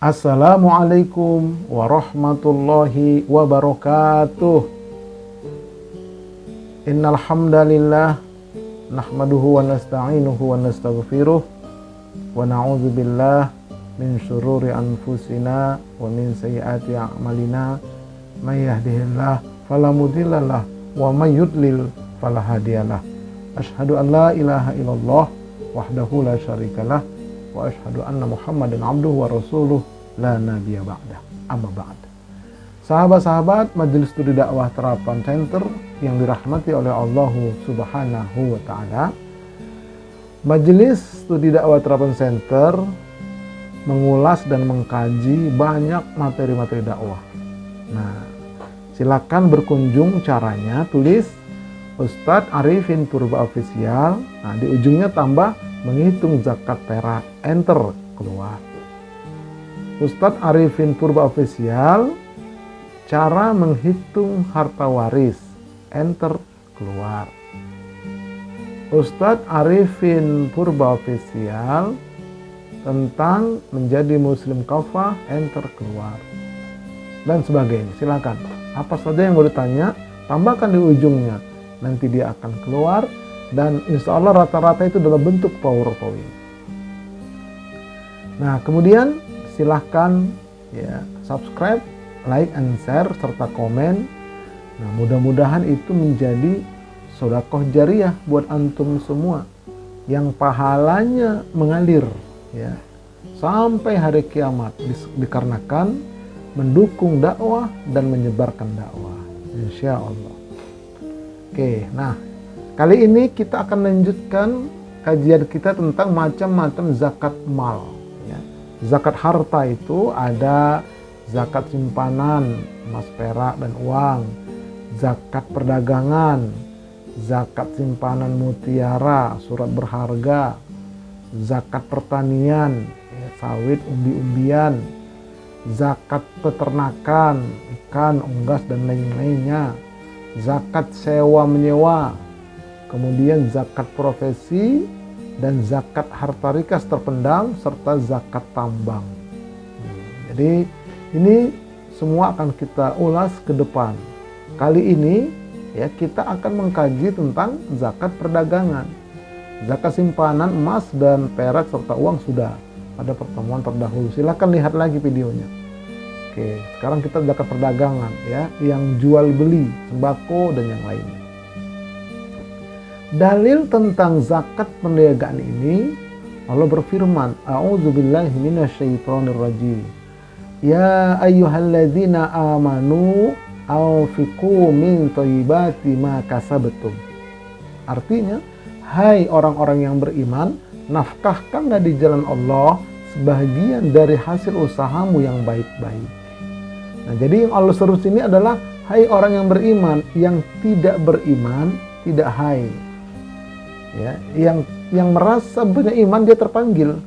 Assalamualaikum warahmatullahi wabarakatuh. Innal hamdalillah nahmaduhu wa nasta'inuhu wa nastaghfiruh wa na'udzu billah min syururi anfusina wa min sayyiati a'malina may yahdihillahu fala mudhillalah wa may yudlil fala hadiyalah. Asyhadu an la ilaha illallah wahdahu la syarikalah wa asyhadu anna Muhammadan abduhu wa rasuluh la nabiyya ba'dah. Amma ba'd. Sahabat-sahabat Majelis Studi Dakwah Terapan Center yang dirahmati oleh Allah Subhanahu wa taala. Majelis Studi Dakwah Terapan Center mengulas dan mengkaji banyak materi-materi dakwah. Nah, silakan berkunjung, caranya tulis Ustadz Arifin Purba Official. Nah, di ujungnya tambah menghitung zakat perak, enter, keluar. Ustadz Arifin Purba Official, cara menghitung harta waris, enter, keluar. Ustadz Arifin Purba Official, tentang menjadi muslim kafah, enter, keluar. Dan sebagainya, silakan. Apa saja yang mau ditanya, tambahkan di ujungnya. Nanti dia akan keluar, dan insya Allah rata-rata itu dalam bentuk PowerPoint. Nah, kemudian silahkan ya subscribe, like and share serta komen. Nah, mudah-mudahan itu menjadi sedekah jariah buat antum semua yang pahalanya mengalir ya sampai hari kiamat dikarenakan mendukung dakwah dan menyebarkan dakwah, insya Allah. Oke, nah kali ini kita akan lanjutkan kajian kita tentang macam-macam zakat mal. Ya. Zakat harta itu ada zakat simpanan, emas, perak, dan uang. Zakat perdagangan, zakat simpanan mutiara, surat berharga. Zakat pertanian, ya, sawit, umbi-umbian. Zakat peternakan, ikan, unggas, dan lain-lainnya. Zakat sewa menyewa, kemudian zakat profesi, dan zakat harta rikas terpendam, serta zakat tambang. Jadi ini semua akan kita ulas ke depan. Kali ini ya kita akan mengkaji tentang zakat perdagangan. Zakat simpanan emas dan perak serta uang sudah pada pertemuan terdahulu. Silakan lihat lagi videonya. Oke, sekarang kita zakat perdagangan ya, yang jual beli sembako dan yang lainnya. Dalil tentang zakat perdagangan ini, Allah berfirman, A'udzubillahi minasyaitonirrajim. Ya ayyuhalladzina amanu anfiqu min thayyibati ma kasabtum. Artinya, hai orang-orang yang beriman, nafkahkanlah di jalan Allah sebagian dari hasil usahamu yang baik-baik. Nah, jadi yang Allah seru sini adalah hai orang yang beriman, yang tidak beriman tidak hai. Ya, yang merasa punya iman dia terpanggil.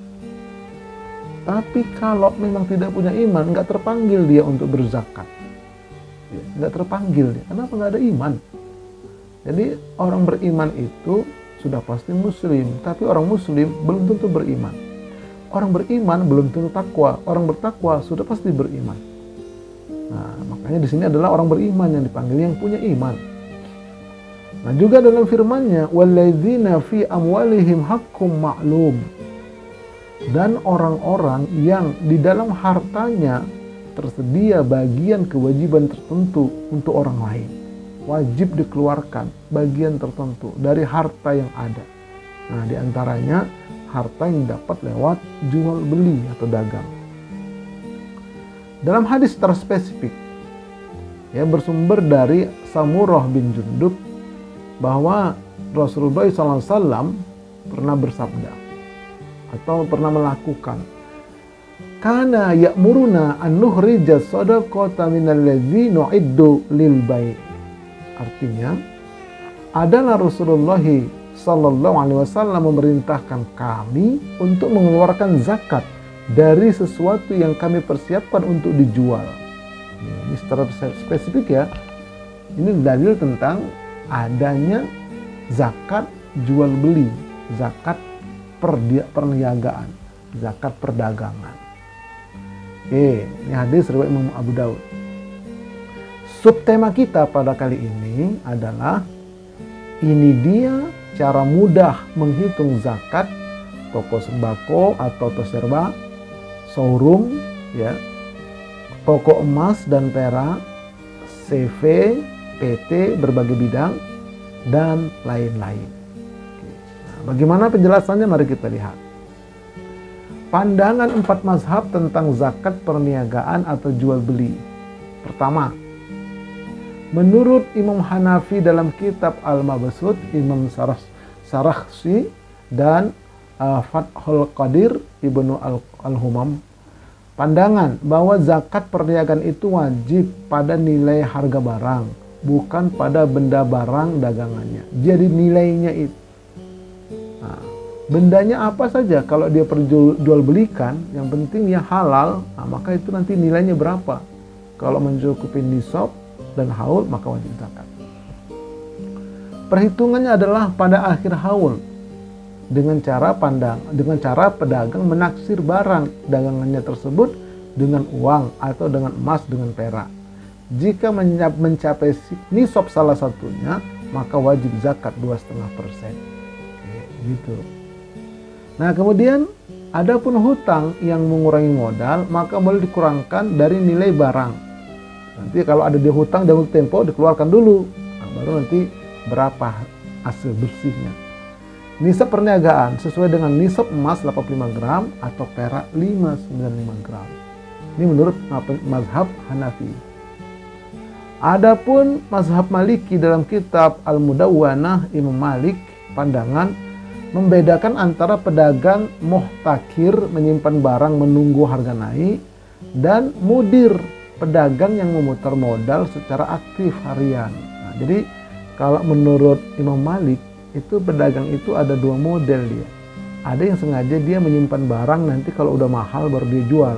Tapi kalau memang tidak punya iman, nggak terpanggil dia untuk berzakat. Ya, nggak terpanggil dia. Kenapa? Nggak ada iman. Jadi orang beriman itu sudah pasti muslim, tapi orang muslim belum tentu beriman. Orang beriman belum tentu takwa. Orang bertakwa sudah pasti beriman. Nah, makanya di sini adalah orang beriman yang dipanggil, yang punya iman. Nah, juga dalam firman-Nya, walladzina fi amwalihim haqqum ma'lum. Dan orang-orang yang di dalam hartanya tersedia bagian kewajiban tertentu untuk orang lain. Wajib dikeluarkan bagian tertentu dari harta yang ada. Nah, di antaranya harta yang dapat lewat jual beli atau dagang. Dalam hadis terspesifik ya, bersumber dari Samurah bin Jundub bahwa Rasulullah SAW pernah bersabda atau pernah melakukan, kana ya'muruna an nuhrija shadaqata minal ladzi nu'iddu lil bai'. Artinya adalah Rasulullah SAW memerintahkan kami untuk mengeluarkan zakat dari sesuatu yang kami persiapkan untuk dijual. Ini secara spesifik ya. Ini dalil tentang adanya zakat jual beli, zakat perniagaan, zakat perdagangan. Ini hadis riwayat Imam Abu Daud. Subtema kita pada kali ini adalah ini dia cara mudah menghitung zakat toko sembako atau toserba, showroom, ya, toko emas dan perak, CV, PT, berbagai bidang, dan lain-lain. Nah, bagaimana penjelasannya? Mari kita lihat. Pandangan 4 mazhab tentang zakat perniagaan atau jual beli. Pertama, menurut Imam Hanafi dalam kitab Al-Mabsut, Imam Sarakhsi, dan Fathul Qadir Ibnu Al-Humam, pandangan bahwa zakat perniagaan itu wajib pada nilai harga barang, bukan pada benda barang dagangannya. Jadi nilainya itu. Nah, bendanya apa saja kalau dia perjual belikan, yang penting dia halal, nah, maka itu nanti nilainya berapa. Kalau mencukupi nisab dan haul, maka wajib zakat. Perhitungannya adalah pada akhir haul dengan cara pedagang menaksir barang dagangannya tersebut dengan uang atau dengan emas dengan perak. Jika mencapai nisab salah satunya, maka wajib zakat 2,5%. Gitu. Nah, kemudian adapun hutang yang mengurangi modal, maka boleh dikurangkan dari nilai barang. Nanti kalau ada dia hutang jangka tempo, dikeluarkan dulu. Nah, baru nanti berapa hasil bersihnya. Nisab perniagaan sesuai dengan nisab emas 85 gram atau perak 595 gram. Ini menurut mazhab Hanafi. Adapun mazhab Maliki dalam kitab Al-Mudawwanah Imam Malik, pandangan membedakan antara pedagang muhtakir menyimpan barang menunggu harga naik dan mudir pedagang yang memutar modal secara aktif harian. Nah, jadi kalau menurut Imam Malik itu pedagang itu ada 2 model dia. Ada yang sengaja dia menyimpan barang nanti kalau udah mahal baru dia jual.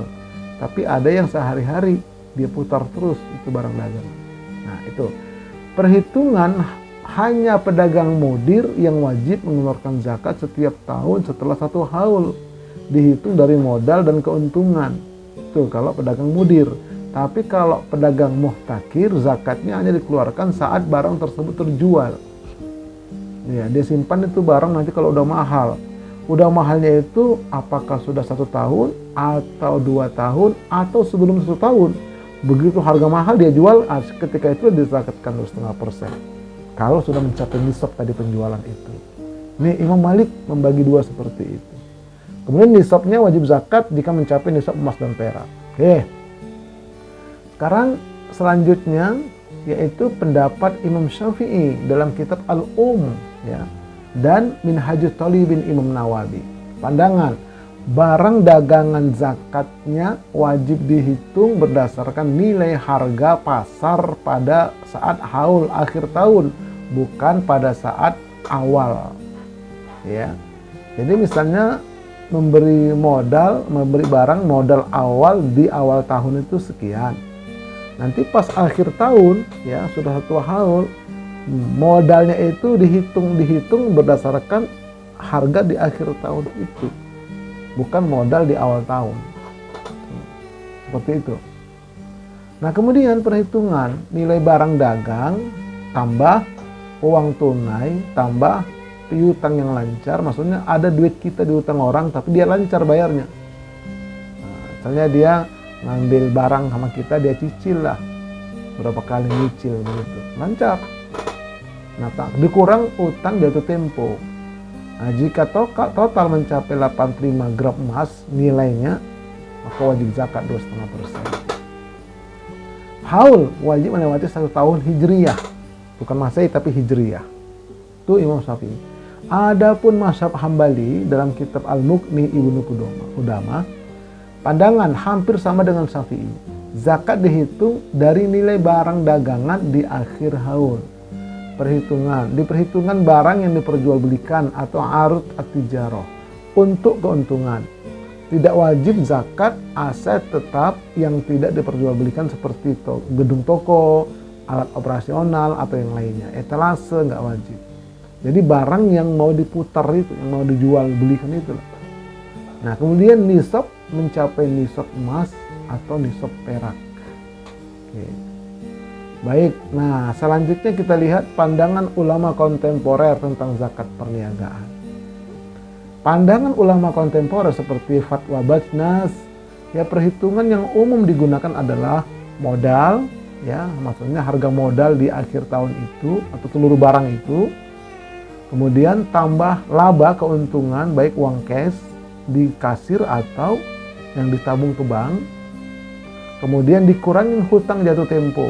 Tapi ada yang sehari-hari dia putar terus itu barang dagang. Nah, itu perhitungan hanya pedagang mudir yang wajib mengeluarkan zakat setiap tahun setelah 1 haul, dihitung dari modal dan keuntungan. Itu kalau pedagang mudir. Tapi kalau pedagang muhtakir, zakatnya hanya dikeluarkan saat barang tersebut terjual. Ya, dia simpan itu barang nanti kalau udah mahal. Udah mahalnya itu apakah sudah 1 tahun atau 2 tahun atau sebelum 1 tahun. Begitu harga mahal dia jual, ketika itu dizakatkan 2,5%. Kalau sudah mencapai nisab tadi penjualan itu. Ini Imam Malik membagi 2 seperti itu. Kemudian nisabnya wajib zakat jika mencapai nisab emas dan perak. Oke. Sekarang selanjutnya yaitu pendapat Imam Syafi'i dalam kitab Al-Um, ya, dan Minhajut Thalibin Imam Nawawi. Pandangan barang dagangan zakatnya wajib dihitung berdasarkan nilai harga pasar pada saat haul akhir tahun, bukan pada saat awal. Ya. Jadi misalnya memberi barang modal awal di awal tahun itu sekian. Nanti pas akhir tahun, ya sudah 1 haul, modalnya itu dihitung berdasarkan harga di akhir tahun itu, bukan modal di awal tahun. Seperti itu. Nah, kemudian perhitungan nilai barang dagang tambah uang tunai tambah piutang yang lancar, maksudnya ada duit kita diutang orang tapi dia lancar bayarnya. Nah, misalnya dia ngambil barang sama kita, dia cicil lah berapa kali nyicil begitu, lancar. Nah, dikurang utang jatuh tempo. Nah, jika total mencapai 85 gram emas nilainya, maka wajib zakat 2,5%. Haul wajib melewati 1 tahun hijriyah, bukan Masehi tapi hijriyah. Itu Imam Syafi'i. Adapun mazhab Hambali dalam kitab Al-Mughni Ibnu Qudamah, pandangan hampir sama dengan Syafi'i. Zakat dihitung dari nilai barang dagangan di akhir haul. Diperhitungkan barang yang diperjualbelikan atau arud at-tijarah untuk keuntungan. Tidak wajib zakat aset tetap yang tidak diperjualbelikan seperti gedung toko, alat operasional atau yang lainnya. Etalase nggak wajib. Jadi barang yang mau diputar itu, yang mau dijual belikan itu. Nah, kemudian nisab mencapai nisab emas atau nisab perak. Oke. Baik, nah selanjutnya kita lihat pandangan ulama kontemporer tentang zakat perniagaan. Pandangan ulama kontemporer seperti Fatwa Bajnas, ya perhitungan yang umum digunakan adalah modal, ya maksudnya harga modal di akhir tahun itu atau seluruh barang itu, kemudian tambah laba keuntungan baik uang cash di kasir atau yang ditabung ke bank, kemudian dikurangi hutang jatuh tempo,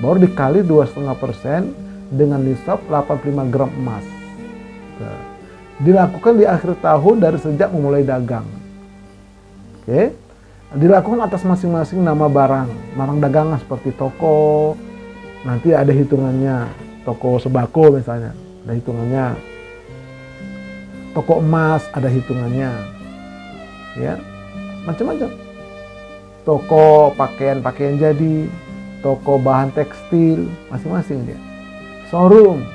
baru dikali 2,5% dengan nisab 85 gram emas. Dilakukan di akhir tahun dari sejak memulai dagang. Oke. Dilakukan atas masing-masing nama barang dagangan seperti toko, nanti ada hitungannya, toko sembako misalnya, ada hitungannya, toko emas ada hitungannya, ya macam-macam, toko pakaian jadi, toko bahan tekstil, masing-masing dia, showroom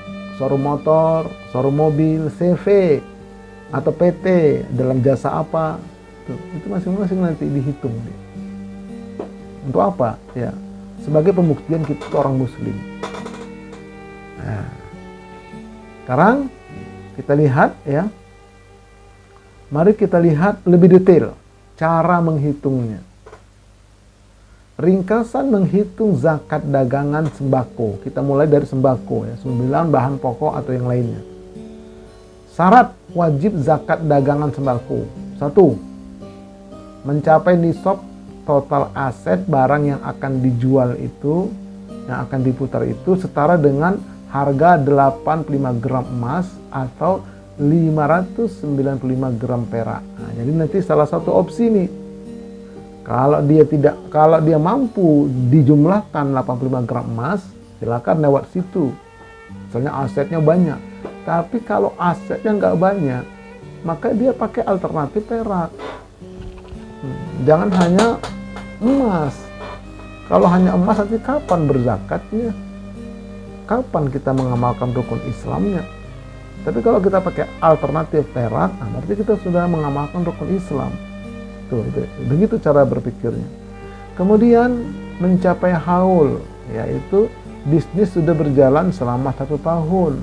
motor, showroom mobil, CV atau PT dalam jasa apa, itu masing-masing nanti dihitung dia. Untuk apa? Ya, sebagai pembuktian kita orang muslim. Nah, sekarang kita lihat ya. Mari kita lihat lebih detail cara menghitungnya. Ringkasan menghitung zakat dagangan sembako. Kita mulai dari sembako ya, 9 bahan pokok atau yang lainnya. Syarat wajib zakat dagangan sembako. 1. Mencapai nisab total aset barang yang akan dijual itu, yang akan diputar itu setara dengan harga 85 gram emas atau 595 gram perak. Nah, jadi nanti salah satu opsi nih. Kalau dia mampu dijumlahkan 85 gram emas, silakan lewat situ. Misalnya asetnya banyak. Tapi kalau asetnya nggak banyak, maka dia pakai alternatif perak. Jangan hanya emas. Kalau hanya emas, nanti kapan berzakatnya? Kapan kita mengamalkan rukun Islamnya? Tapi kalau kita pakai alternatif perak, nah berarti kita sudah mengamalkan rukun Islam. Tuh, begitu cara berpikirnya. Kemudian mencapai haul, yaitu bisnis sudah berjalan selama 1 tahun.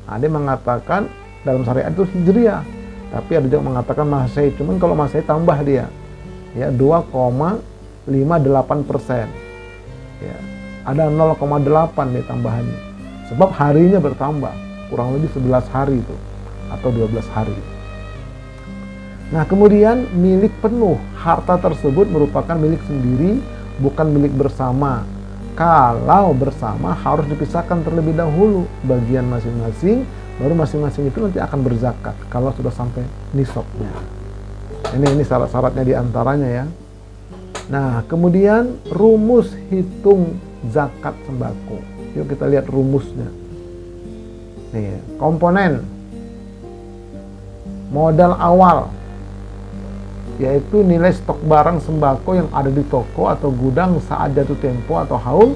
Nah, dia mengatakan dalam syariat itu hijriah, tapi ada juga mengatakan Masehi. Cuman kalau Masehi tambah dia, ya 2,58%. Ya, ada 0,8 nih tambahannya. Sebab harinya bertambah, kurang lebih 11 hari itu atau 12 hari. Nah, kemudian milik penuh, harta tersebut merupakan milik sendiri, bukan milik bersama. Kalau bersama harus dipisahkan terlebih dahulu bagian masing-masing, baru masing-masing itu nanti akan berzakat kalau sudah sampai nisabnya. Ini syarat-syaratnya diantaranya ya. Nah, kemudian rumus hitung zakat sembako. Yuk kita lihat rumusnya. Nih, komponen modal awal, yaitu nilai stok barang sembako yang ada di toko atau gudang saat jatuh tempo atau haul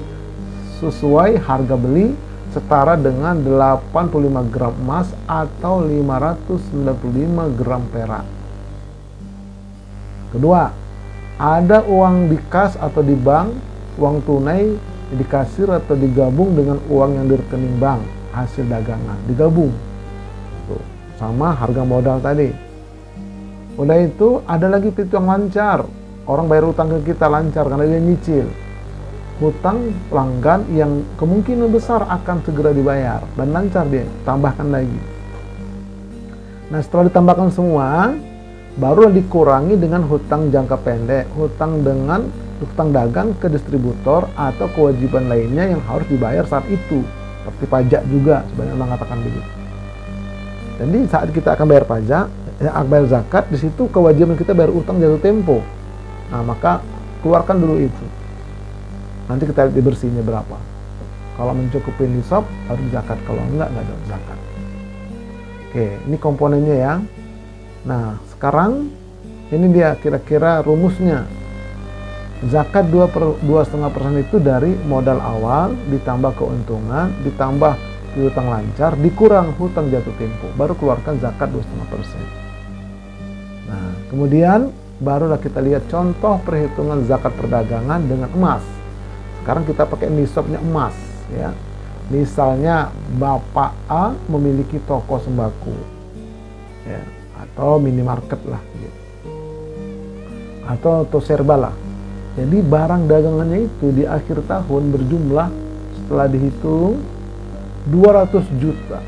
sesuai harga beli setara dengan 85 gram emas atau 595 gram perak. Kedua, ada uang di kas atau di bank, uang tunai di kasir atau digabung dengan uang yang di rekening bank hasil dagangan, digabung. Tuh, sama harga modal tadi. Udah itu ada lagi piutang lancar. Orang bayar utang ke kita lancar karena dia nyicil. Hutang pelanggan yang kemungkinan besar akan segera dibayar dan lancar dia, tambahkan lagi. Nah, setelah ditambahkan semua, barulah dikurangi dengan hutang jangka pendek, hutang dagang ke distributor atau kewajiban lainnya yang harus dibayar saat itu, seperti pajak juga sebenarnya mengatakan begitu. Jadi saat kita akan bayar pajak, bayar zakat, di situ kewajiban kita bayar utang jatuh tempo. Nah, maka keluarkan dulu itu. Nanti kita lihat dibersihnya berapa. Kalau mencukupi nisab harus zakat, kalau enggak ada zakat. Oke, ini komponennya ya. Nah, sekarang ini dia kira-kira rumusnya. Zakat 2,5% itu dari modal awal ditambah keuntungan ditambah piutang lancar dikurang hutang jatuh tempo, baru keluarkan zakat 2,5%. Nah, kemudian barulah kita lihat contoh perhitungan zakat perdagangan dengan emas. Sekarang kita pakai nisabnya emas, ya. Misalnya Bapak A memiliki toko sembako, ya, atau minimarket lah, gitu. Atau serba lah. Jadi barang dagangannya itu di akhir tahun berjumlah setelah dihitung 200 juta.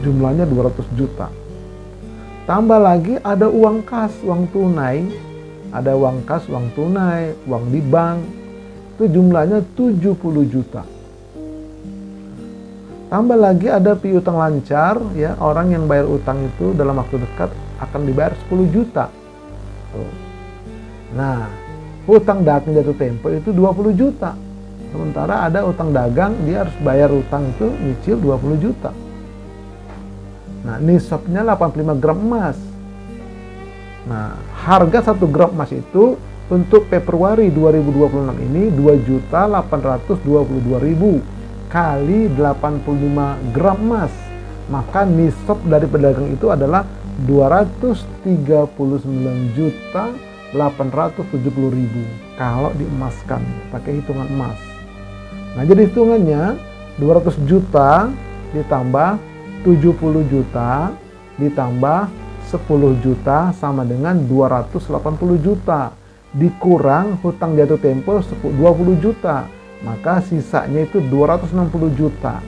Jumlahnya 200 juta. Tambah lagi ada uang kas, uang tunai. Ada uang kas, uang tunai, uang di bank. Itu jumlahnya 70 juta. Tambah lagi ada piutang lancar, ya, orang yang bayar utang itu dalam waktu dekat akan dibayar 10 juta. Tuh. Nah, hutang dagang jatuh tempo itu 20 juta. Sementara ada utang dagang, dia harus bayar utang itu nyicil 20 juta. Nah, nisabnya 85 gram emas. Nah, harga 1 gram emas itu untuk Februari 2026 ini 2.822.000 kali 85 gram emas. Maka nisab dari pedagang itu adalah 239.870.000 kalau diemaskan pakai hitungan emas. Nah, jadi hitungannya 200 juta ditambah 70 juta ditambah 10 juta sama dengan 280 juta. Dikurang hutang jatuh tempo 20 juta. Maka sisanya itu 260 juta.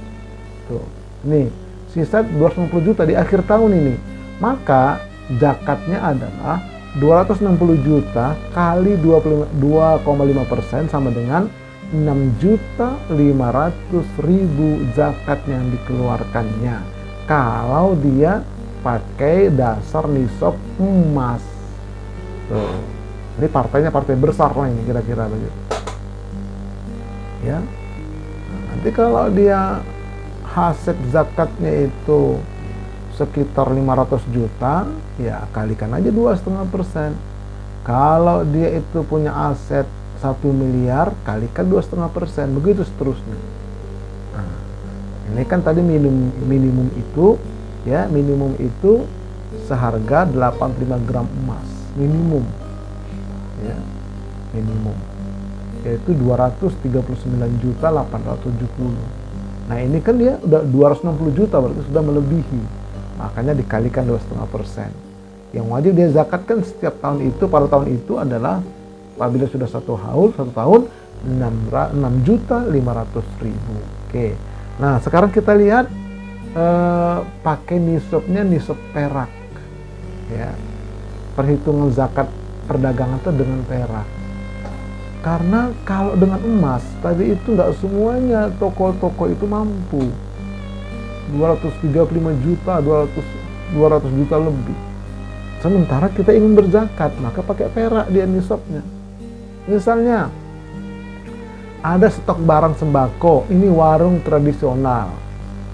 Tuh. Nih, sisa 260 juta di akhir tahun ini. Maka zakatnya adalah 260 juta kali 2,5% sama dengan 6.500.000 zakat yang dikeluarkannya. Kalau dia pakai dasar nisab emas. Tuh. Ini partainya partai besar lah ini kira-kira begitu. Ya. Nah, nanti kalau dia hasil zakatnya itu sekitar 500 juta, ya kalikan aja 2,5%. Kalau dia itu punya aset 1 miliar, kalikan 2,5%, begitu seterusnya. Nah, ini kan tadi minimum itu, ya, minimum itu seharga 85 gram emas, minimum, ya, minimum, yaitu 239.870. Nah, ini kan dia udah 260 juta, berarti sudah melebihi, makanya dikalikan 2,5%. Yang wajib dia zakatkan setiap tahun itu, pada tahun itu adalah apabila sudah satu tahun 6.500.000. Oke. Nah, sekarang kita lihat pakai nisabnya nisab perak. Ya. Perhitungan zakat perdagangan itu dengan perak. Karena kalau dengan emas tadi itu nggak semuanya toko-toko itu mampu. 235 juta, 200 juta lebih. Sementara kita ingin berzakat, maka pakai perak dia nisabnya. Misalnya ada stok barang sembako, ini warung tradisional.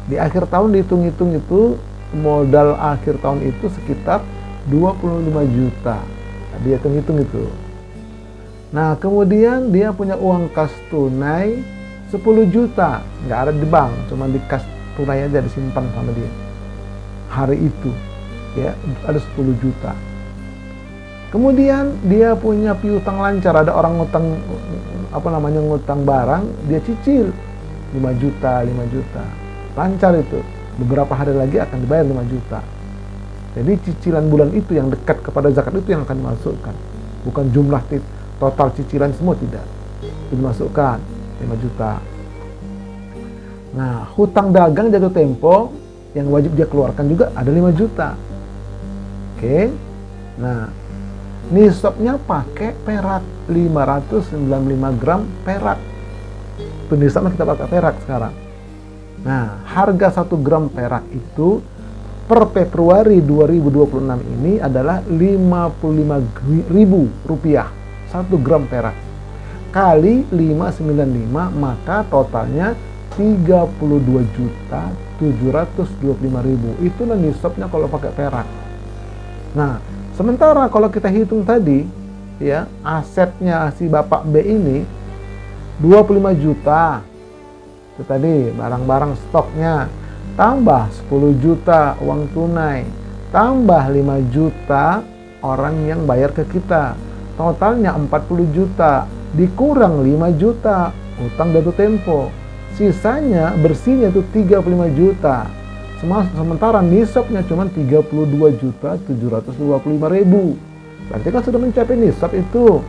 Di akhir tahun dihitung-hitung itu modal akhir tahun itu sekitar 25 juta. Nah, dia hitung-hitung itu. Nah, kemudian dia punya uang kas tunai 10 juta, nggak ada di bank, cuma di kas tunai aja disimpan sama dia. Hari itu, ya, ada 10 juta. Kemudian dia punya piutang lancar, ada orang ngutang ngutang barang, dia cicil 5 juta, 5 juta. Lancar itu. Beberapa hari lagi akan dibayar 5 juta. Jadi cicilan bulan itu yang dekat kepada zakat itu yang akan dimasukkan. Bukan jumlah total cicilan semua, tidak. Itu dimasukkan 5 juta. Nah, hutang dagang jatuh tempo yang wajib dia keluarkan juga ada 5 juta. Oke. Nah, nisabnya pakai perak 595 gram perak. Itu nisabnya kita pakai perak sekarang. Nah, harga 1 gram perak itu per Februari 2026 ini adalah Rp55.000. 1 gram perak kali 595, maka totalnya 32.725.000. Itulah nisabnya kalau pakai perak. Nah, sementara kalau kita hitung tadi, ya, asetnya si Bapak B ini 25 juta. Itu tadi barang-barang stoknya, tambah 10 juta uang tunai, tambah 5 juta orang yang bayar ke kita. Totalnya 40 juta, dikurang 5 juta utang jatuh tempo. Sisanya bersihnya itu 35 juta. Sementara nisabnya cuma 32.725.000. Berarti kan sudah mencapai nisab itu.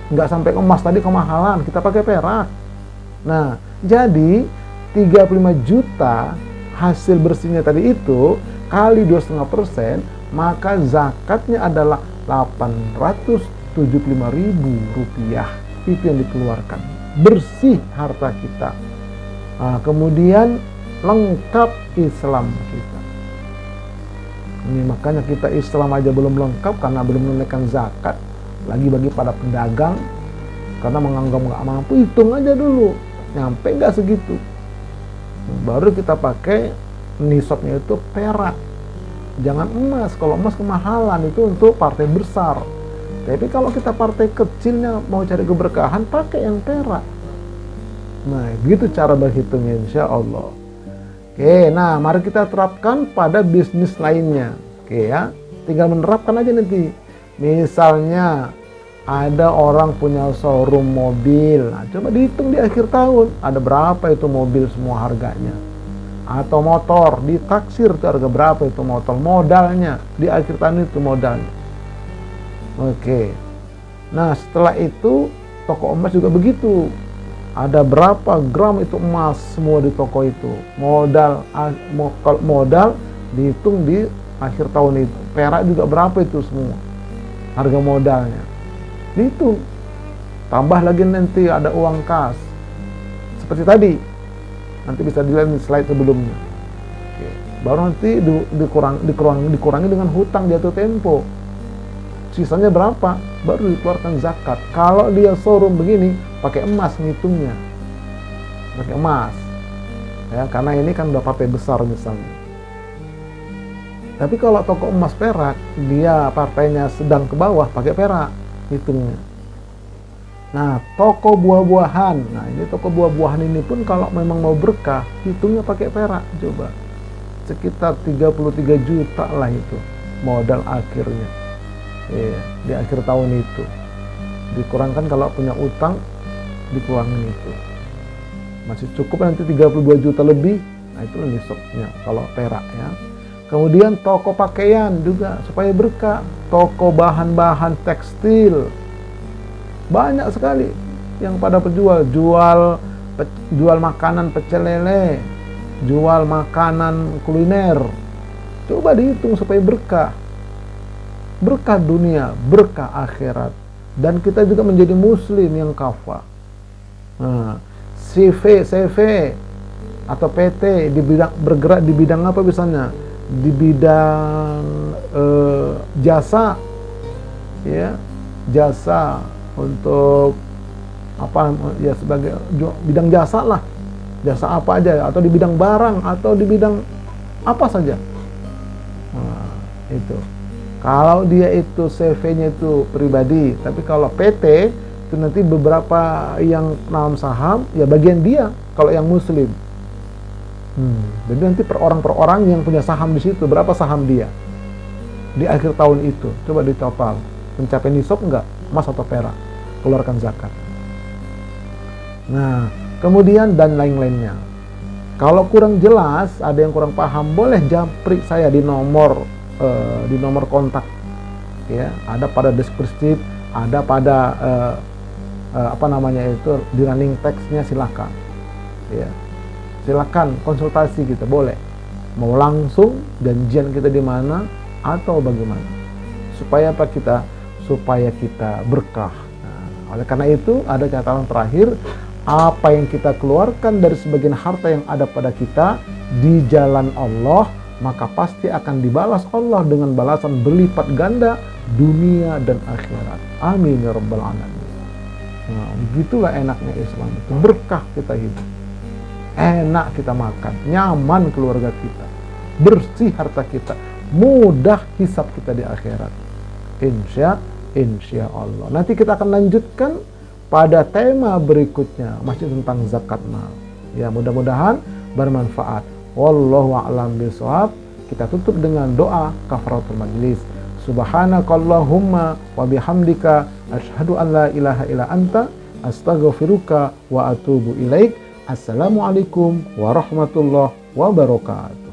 Nggak sampai emas tadi kemahalan, kita pakai perak. Nah, jadi 35 juta hasil bersihnya tadi itu kali 2,5%, maka zakatnya adalah 875.000 rupiah. Itu yang dikeluarkan. Bersih harta kita. Nah, kemudian lengkap Islam kita. Ini makanya kita Islam aja belum lengkap karena belum menunaikan zakat. Lagi bagi pada pedagang karena menganggap nggak mampu, hitung aja dulu nyampe nggak segitu, baru kita pakai nisabnya itu perak, jangan emas. Kalau emas kemahalan, itu untuk partai besar. Tapi kalau kita partai kecilnya mau cari keberkahan, pakai yang perak. Nah, begitu cara berhitungnya, insya Allah. Oke, nah mari kita terapkan pada bisnis lainnya. Oke ya, tinggal menerapkan aja nanti. Misalnya ada orang punya showroom mobil, nah, coba dihitung di akhir tahun ada berapa itu mobil semua harganya. Atau motor, ditaksir itu harga berapa itu motor, modalnya di akhir tahun itu modalnya. Oke, nah setelah itu toko emas juga begitu. Ada berapa gram itu emas semua di toko itu. Modal dihitung di akhir tahun itu. Perak juga berapa itu semua. Harga modalnya. Dihitung. Tambah lagi nanti ada uang kas. Seperti tadi. Nanti bisa dilihat di slide sebelumnya. Oke. Baru nanti dikurangi dengan hutang jatuh tempo. Sisanya berapa? Baru dikeluarkan zakat. Kalau dia showroom begini, pakai emas ngitungnya, pakai emas ya, karena ini kan udah partai besar misalnya. Tapi kalau toko emas perak, dia partainya sedang ke bawah, pakai perak hitungnya. Nah, toko buah-buahan, nah ini toko buah-buahan ini pun kalau memang mau berkah, hitungnya pakai perak. Coba sekitar 33 juta lah itu modal akhirnya ya, di akhir tahun itu. Dikurangkan kalau punya utang, dikurangin itu. Masih cukup nanti 32 juta lebih. Nah, itu nisabnya kalau perak ya. Kemudian toko pakaian juga supaya berkah. Toko bahan-bahan tekstil. Banyak sekali yang pada penjual, jual makanan pecel lele, jual makanan kuliner. Coba dihitung supaya berkah. Berkah dunia, berkah akhirat. Dan kita juga menjadi muslim yang kafah. Nah, CV atau PT bergerak di bidang apa misalnya? Di bidang jasa, ya, jasa untuk apa ya, sebagai bidang jasa lah, jasa apa aja, atau di bidang barang, atau di bidang apa saja. Nah, itu. Kalau dia itu CV-nya itu pribadi, tapi kalau PT itu nanti beberapa yang paham saham, ya bagian dia kalau yang muslim. Jadi nanti per orang yang punya saham di situ, berapa saham dia di akhir tahun itu, coba ditotal, mencapai nisab enggak, emas atau perak, keluarkan zakat. Nah, kemudian dan lain-lainnya. Kalau kurang jelas, ada yang kurang paham, boleh japri saya di nomor kontak ya, ada pada deskripsi, ada pada di running text-nya, silakan ya, silakan konsultasi kita, boleh mau langsung janjian kita di mana atau bagaimana, supaya kita berkah. Nah, oleh karena itu ada catatan terakhir, apa yang kita keluarkan dari sebagian harta yang ada pada kita di jalan Allah, maka pasti akan dibalas Allah dengan balasan berlipat ganda dunia dan akhirat. Amin ya rabbal alamin. Nah, begitulah enaknya Islam itu, berkah kita hidup, enak kita makan, nyaman keluarga kita, bersih harta kita, mudah hisab kita di akhirat. Insya Allah. Nanti kita akan lanjutkan pada tema berikutnya, masih tentang zakat mal. Ya, mudah-mudahan bermanfaat. Wallahu a'lam bishawab. Kita tutup dengan doa kafaratul majlis. Subhanakallahumma wa bihamdika asyhadu an la ilaha illa anta astaghfiruka wa atubu ilaik. Assalamualaikum warahmatullahi wabarakatuh.